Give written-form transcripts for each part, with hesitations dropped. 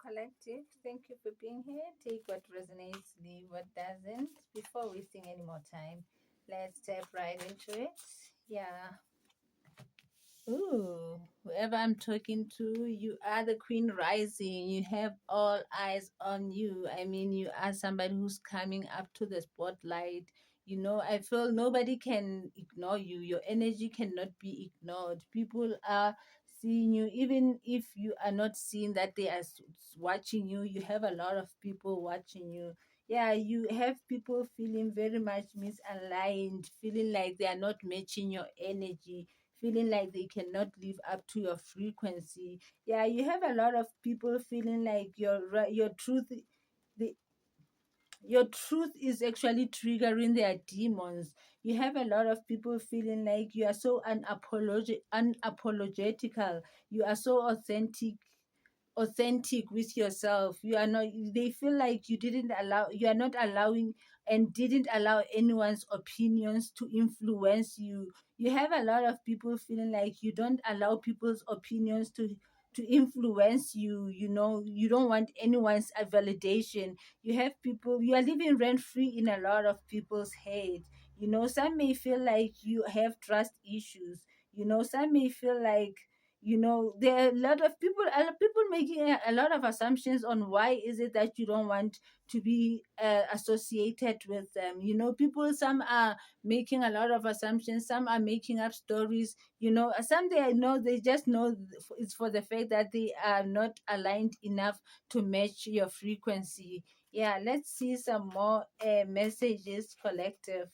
Collective. Thank you for being here. Take what resonates, leave what doesn't. Before wasting any more time, let's step right into it. Yeah. Ooh, whoever I'm talking to, you are the queen rising. You have all eyes on you. I mean, you are somebody who's coming up to the spotlight. I feel nobody can ignore you. Your energy cannot be ignored. People are seeing you, even if you are not seeing that they are watching you. You have a lot of people watching you. Yeah, you have people feeling very much misaligned, feeling like they are not matching your energy, feeling like they cannot live up to your frequency. Yeah, you have a lot of people feeling like your truth, the your truth is actually triggering their demons. You have a lot of people feeling like you are so unapologetical. You are so authentic with yourself. You are not, they feel like you are not allowing and didn't allow anyone's opinions to influence you. You have a lot of people feeling like you don't allow people's opinions to influence you. You don't want anyone's validation. You have people, you are living rent free in a lot of people's head. Some may feel like you have trust issues. Some may feel like, there are a lot of people making a lot of assumptions on why is it that you don't want to be associated with them. People, some are making a lot of assumptions, some are making up stories. Some they know, they just know it's for the fact that they are not aligned enough to match your frequency. Yeah, let's see some more messages, collective.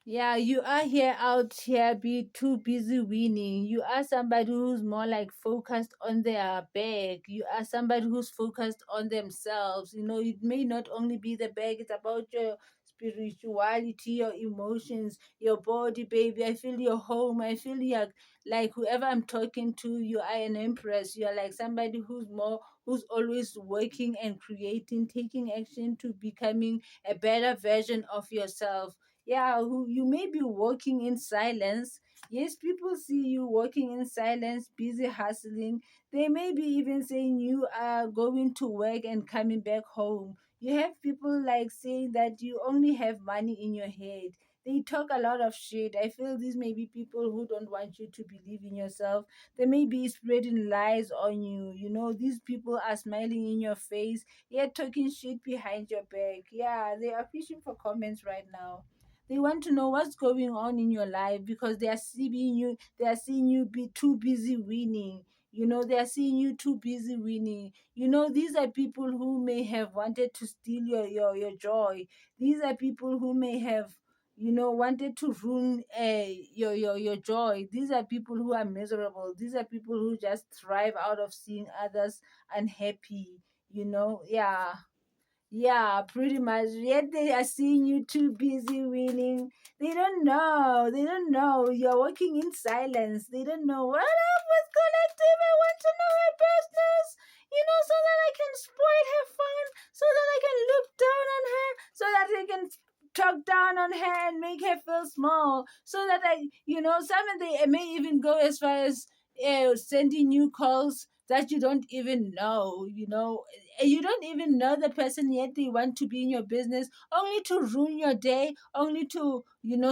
Yeah, you are here out here, be too busy winning. You are somebody who's more like focused on their bag. You are somebody who's focused on themselves. It may not only be the bag, it's about your spirituality, your emotions, your body, baby. I feel your home. I feel you're like whoever I'm talking to, you are an empress. You are like somebody who's always working and creating, taking action to becoming a better version of yourself. Yeah, who you may be working in silence. Yes, people see you working in silence, busy hustling. They may be even saying you are going to work and coming back home. You have people like saying that you only have money in your head. They talk a lot of shit. I feel these may be people who don't want you to believe in yourself. They may be spreading lies on you. These people are smiling in your face, yet talking shit behind your back. Yeah, they are fishing for comments right now. They want to know what's going on in your life because they are seeing you be too busy winning. They are seeing you too busy winning. These are people who may have wanted to steal your joy. These are people who may have wanted to ruin your joy. These are people who are miserable. These are people who just thrive out of seeing others unhappy. Yeah. Yeah, pretty much. Yet they are seeing you too busy winning. They don't know. They don't know. You're working in silence. They don't know. What up with collective? I want to know her business. So that I can spoil her fun. So that I can look down on her. So that I can talk down on her and make her feel small. So that some of they may even go as far as sending you calls that you don't even know. You don't even know the person, yet they want to be in your business only to ruin your day, only to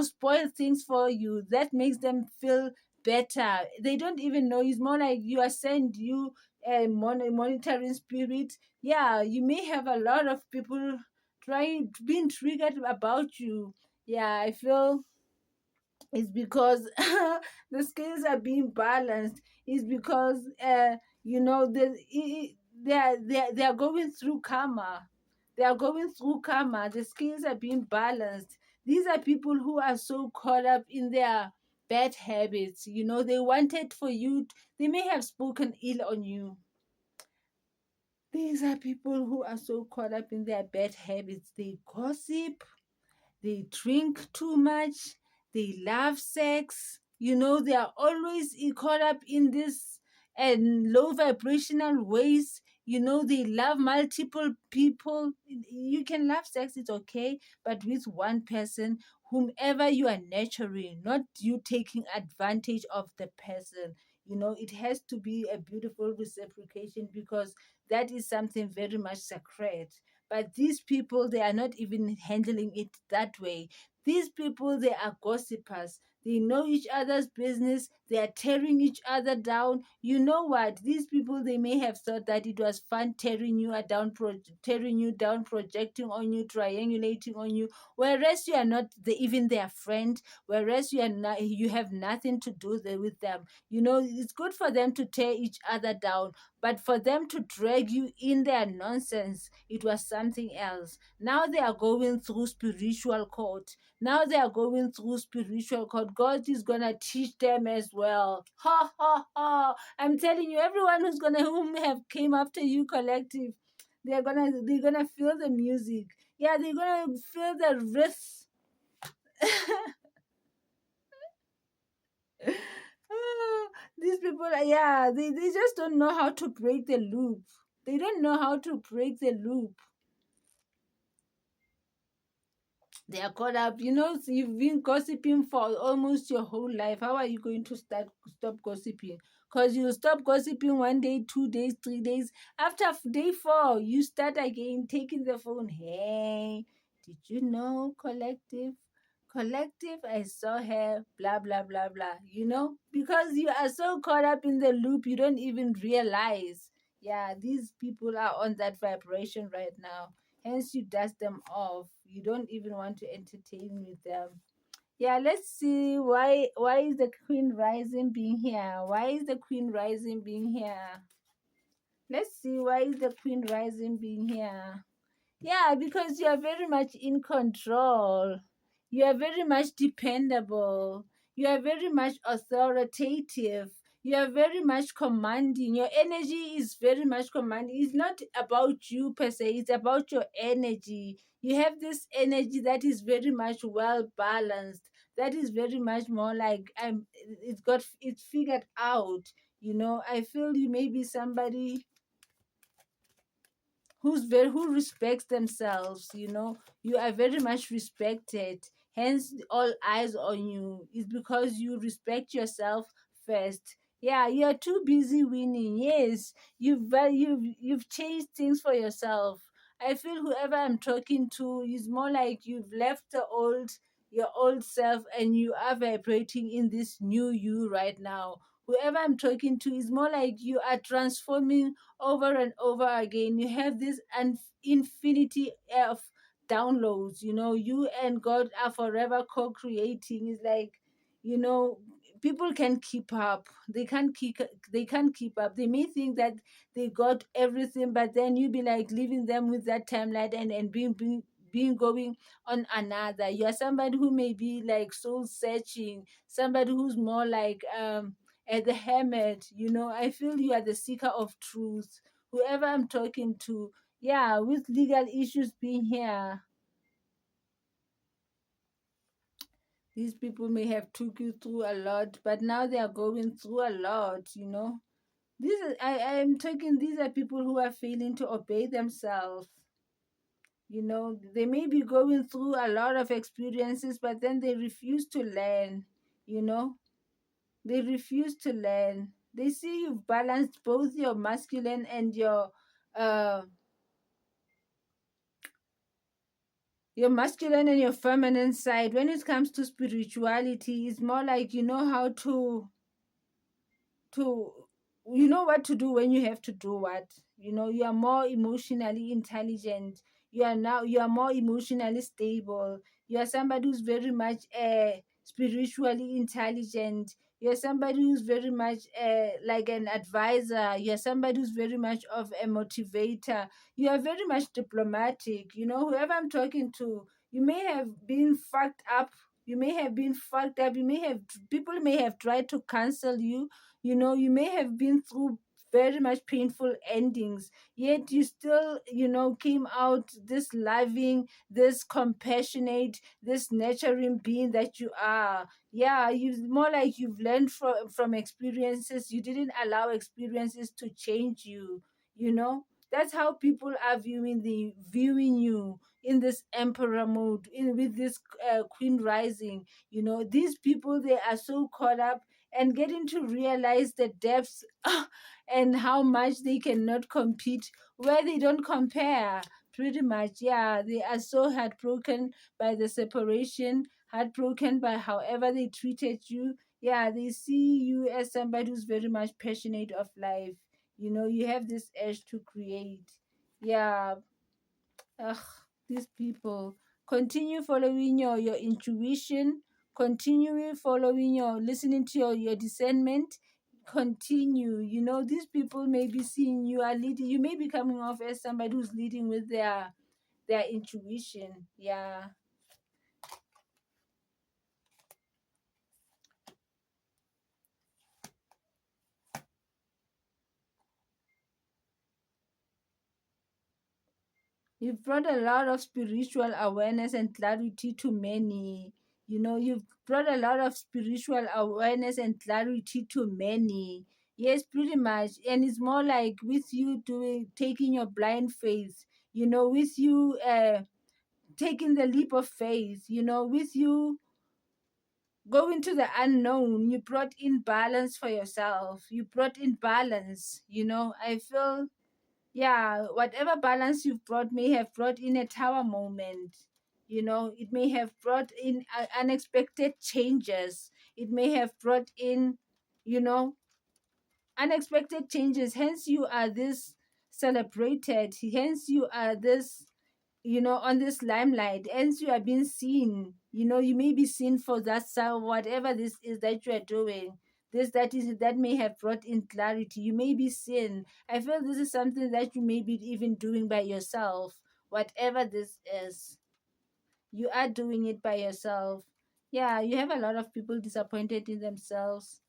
spoil things for you. That makes them feel better. They don't even know. It's more like you are sent you a monitoring spirit. Yeah, you may have a lot of people trying being triggered about you. Yeah, I feel it's because the scales are being balanced. It's because they are going through karma. They are going through karma. The scales are being balanced. These are people who are so caught up in their bad habits. They wanted for you. They may have spoken ill on you. These are people who are so caught up in their bad habits. They gossip, they drink too much, they love sex. They are always caught up in this and low vibrational ways. They love multiple people. You can love sex, it's okay, but with one person, whomever you are nurturing, not you taking advantage of the person. It has to be a beautiful reciprocation, because that is something very much sacred. But these people, they are not even handling it that way. These people, they are gossipers. They know each other's business. They are tearing each other down. You know what? These people, they may have thought that it was fun tearing you down, projecting on you, triangulating on you, whereas you are not even their friend, whereas you have nothing to do with them. It's good for them to tear each other down, but for them to drag you in their nonsense, it was something else. Now they are going through spiritual court. Now they are going through spiritual court. God is gonna teach them as well. Ha ha ha! I'm telling you, everyone who have came after you, collective, they're gonna feel the music. Yeah, they're gonna feel the riff. These people, yeah, they just don't know how to break the loop. They don't know how to break the loop. They are caught up. So you've been gossiping for almost your whole life. How are you going to stop gossiping? Because you stop gossiping 1 day, 2 days, 3 days. After day four, you start again taking the phone. Hey, did you know, collective? Collective, I saw her, blah, blah, blah, blah. Because you are so caught up in the loop, you don't even realize. Yeah, these people are on that vibration right now. Hence, you dust them off. You don't even want to entertain with them. Yeah, let's see why is the Queen Rising being here? Why is the Queen Rising being here? Let's see why is the Queen Rising being here. Yeah, because you are very much in control. You are very much dependable. You are very much authoritative. You are very much commanding. Your energy is very much commanding. It's not about you per se, it's about your energy. You have this energy that is very much well balanced. That is very much more like it's figured out. I feel you may be somebody who respects themselves. You are very much respected, hence all eyes on you is because you respect yourself first. Yeah, you are too busy winning. Yes, you've changed things for yourself. I feel whoever I'm talking to is more like you've left your old self, and you are vibrating in this new you right now. Whoever I'm talking to is more like you are transforming over and over again. You have this infinity of downloads. You and God are forever co-creating. It's like, you know people can keep up. They can't keep up. They may think that they got everything, but then you be like leaving them with that timeline, and being going on another. You're somebody who may be like soul searching, somebody who's more like the hermit. I feel you are the seeker of truth. Whoever I'm talking to, yeah, with legal issues being here, these people may have took you through a lot, but now they are going through a lot. I'm talking, these are people who are failing to obey themselves. They may be going through a lot of experiences, but then they refuse to learn. you know they refuse to learn. They see you've balanced both your masculine and uh your feminine side. When it comes to spirituality, it's more like you know how to you know what to do when you have to do what. You are more emotionally intelligent. You are more emotionally stable. You are somebody who's very much spiritually intelligent. You're somebody who's very much like an advisor. You're somebody who's very much of a motivator. You are very much diplomatic. Whoever I'm talking to, you may have been fucked up. You may have people may have tried to cancel you. You may have been through very much painful endings, yet you still came out this loving, this compassionate, this nurturing being that you are. Yeah, you more like you've learned from experiences. You didn't allow experiences to change you. That's how people are viewing you in this emperor mode, with this queen rising. These people, they are so caught up and getting to realize the depths and how much they cannot compete where they don't compare. Pretty much, yeah, they are so heartbroken by the separation, heartbroken by however they treated you. Yeah, they see you as somebody who's very much passionate of life. You know, you have this urge to create. Yeah. Ugh, these people. Continue following your intuition, continue following your listening to your discernment. Continue. You know, these people may be seeing you are leading, you may be coming off as somebody who's leading with their intuition. Yeah. You've brought a lot of spiritual awareness and clarity to many. You know, you've brought a lot of spiritual awareness and clarity to many. Yes, pretty much. And it's more like with you doing taking your blind faith, you know, with you taking the leap of faith, you know, with you going to the unknown, you brought in balance for yourself. You brought in balance, you know. I feel, yeah, whatever balance you've brought may have brought in a tower moment. You know, it may have brought in unexpected changes. It may have brought in, you know, unexpected changes. Hence, you are this celebrated. Hence, you are this, you know, on this limelight. Hence, you are being seen. You know, you may be seen for that, so whatever this is that you are doing. This that may have brought in clarity. You may be seen. I feel this is something that you may be even doing by yourself. Whatever this is, you are doing it by yourself. Yeah, you have a lot of people disappointed in themselves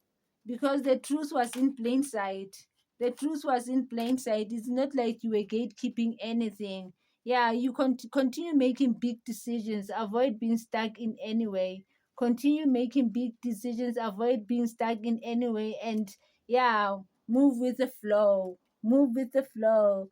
because the truth was in plain sight. The truth was in plain sight. It's not like you were gatekeeping anything. Yeah, you continue making big decisions, avoid being stuck in any way. Continue making big decisions, avoid being stuck in any way, and yeah, move with the flow. Move with the flow.